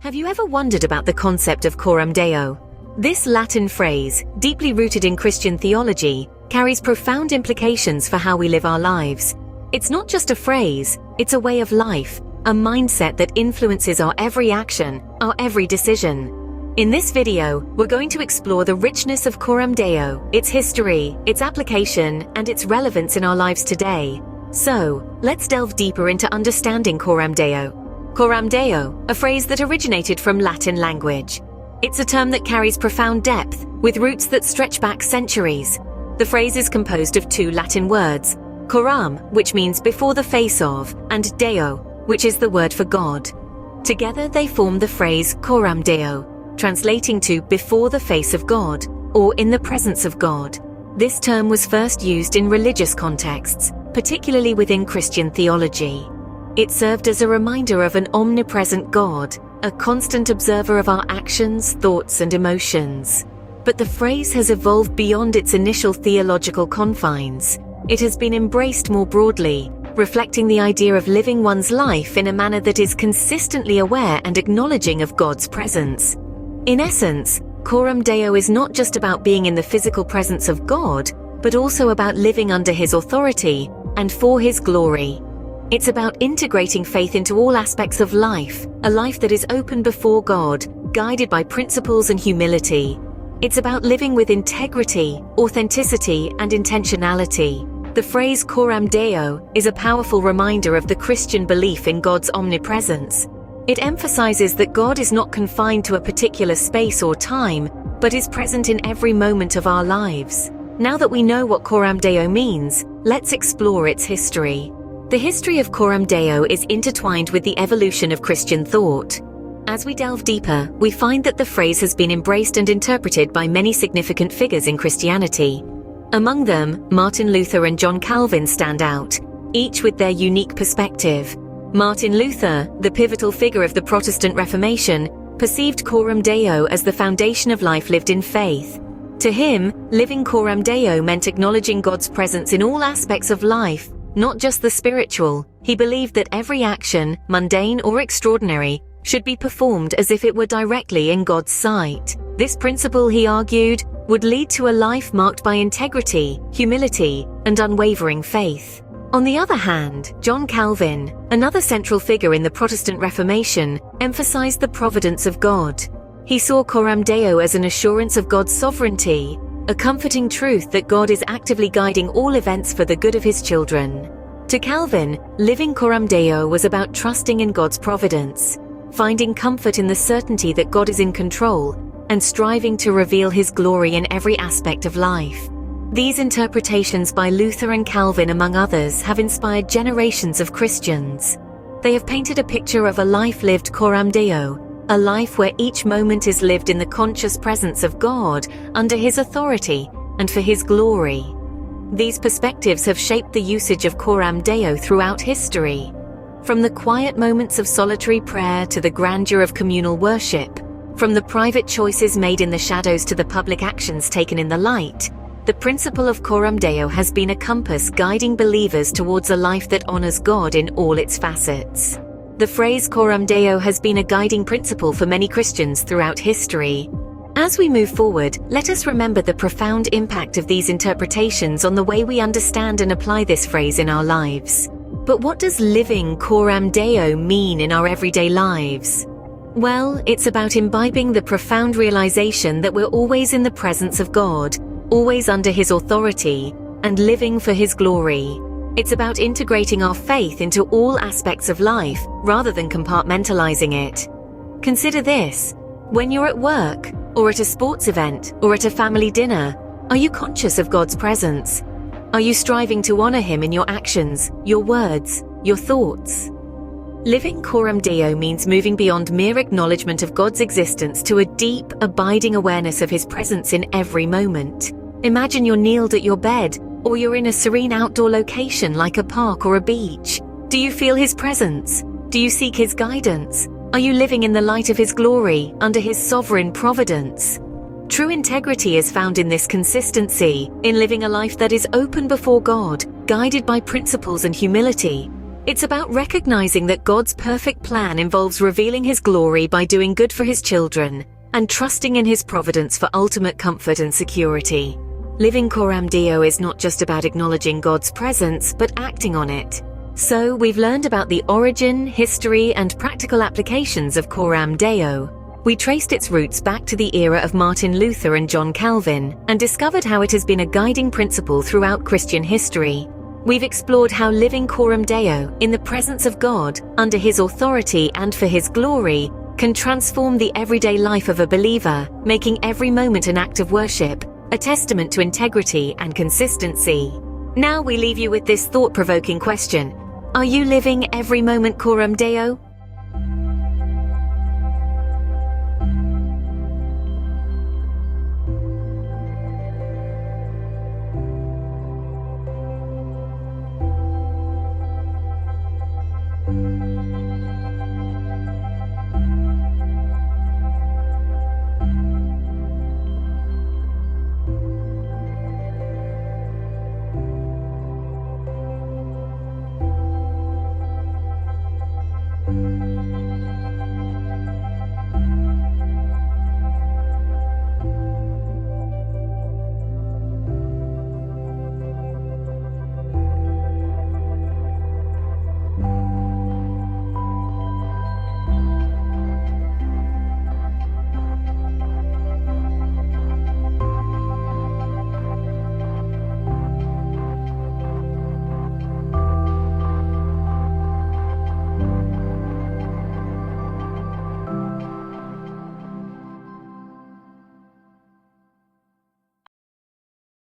Have you ever wondered about the concept of Coram Deo? This Latin phrase, deeply rooted in Christian theology, carries profound implications for how we live our lives. It's not just a phrase, it's a way of life, a mindset that influences our every action, our every decision. In this video, we're going to explore the richness of Coram Deo, its history, its application, and its relevance in our lives today. So, let's delve deeper into understanding Coram Deo. Coram Deo, a phrase that originated from Latin language. It's a term that carries profound depth, with roots that stretch back centuries. The phrase is composed of two Latin words, coram, which means before the face of, and Deo, which is the word for God. Together they form the phrase Coram Deo, translating to before the face of God, or in the presence of God. This term was first used in religious contexts, particularly within Christian theology. It served as a reminder of an omnipresent God, a constant observer of our actions, thoughts, and emotions. But the phrase has evolved beyond its initial theological confines. It has been embraced more broadly, reflecting the idea of living one's life in a manner that is consistently aware and acknowledging of God's presence. In essence, Coram Deo is not just about being in the physical presence of God, but also about living under His authority and for His glory. It's about integrating faith into all aspects of life, a life that is open before God, guided by principles and humility. It's about living with integrity, authenticity, and intentionality. The phrase Coram Deo is a powerful reminder of the Christian belief in God's omnipresence. It emphasizes that God is not confined to a particular space or time, but is present in every moment of our lives. Now that we know what Coram Deo means, let's explore its history. The history of Coram Deo is intertwined with the evolution of Christian thought. As we delve deeper, we find that the phrase has been embraced and interpreted by many significant figures in Christianity. Among them, Martin Luther and John Calvin stand out, each with their unique perspective. Martin Luther, the pivotal figure of the Protestant Reformation, perceived Coram Deo as the foundation of life lived in faith. To him, living Coram Deo meant acknowledging God's presence in all aspects of life, not just the spiritual. He believed that every action, mundane or extraordinary, should be performed as if it were directly in God's sight. This principle, he argued, would lead to a life marked by integrity, humility, and unwavering faith. On the other hand, John Calvin, another central figure in the Protestant Reformation, emphasized the providence of God. He saw Coram Deo as an assurance of God's sovereignty, a comforting truth that God is actively guiding all events for the good of His children. To Calvin, living Coram Deo was about trusting in God's providence, finding comfort in the certainty that God is in control, and striving to reveal His glory in every aspect of life. These interpretations by Luther and Calvin, among others, have inspired generations of Christians. They have painted a picture of a life lived Coram Deo, a life where each moment is lived in the conscious presence of God, under His authority, and for His glory. These perspectives have shaped the usage of Coram Deo throughout history. From the quiet moments of solitary prayer to the grandeur of communal worship, from the private choices made in the shadows to the public actions taken in the light, the principle of Coram Deo has been a compass guiding believers towards a life that honors God in all its facets. The phrase Coram Deo has been a guiding principle for many Christians throughout history. As we move forward, let us remember the profound impact of these interpretations on the way we understand and apply this phrase in our lives. But what does living Coram Deo mean in our everyday lives? Well, it's about imbibing the profound realization that we're always in the presence of God, always under His authority, and living for His glory. It's about integrating our faith into all aspects of life, rather than compartmentalizing it. Consider this. When you're at work, or at a sports event, or at a family dinner, are you conscious of God's presence? Are you striving to honor Him in your actions, your words, your thoughts? Living Coram Deo means moving beyond mere acknowledgement of God's existence to a deep, abiding awareness of His presence in every moment. Imagine you're kneeled at your bed, or you're in a serene outdoor location like a park or a beach. Do you feel His presence? Do you seek His guidance? Are you living in the light of His glory, under His sovereign providence? True integrity is found in this consistency, in living a life that is open before God, guided by principles and humility. It's about recognizing that God's perfect plan involves revealing His glory by doing good for His children and trusting in His providence for ultimate comfort and security. Living Coram Deo is not just about acknowledging God's presence, but acting on it. So, we've learned about the origin, history, and practical applications of Coram Deo. We traced its roots back to the era of Martin Luther and John Calvin, and discovered how it has been a guiding principle throughout Christian history. We've explored how living Coram Deo, in the presence of God, under His authority and for His glory, can transform the everyday life of a believer, making every moment an act of worship, a testament to integrity and consistency. Now we leave you with this thought-provoking question. Are you living every moment Coram Deo?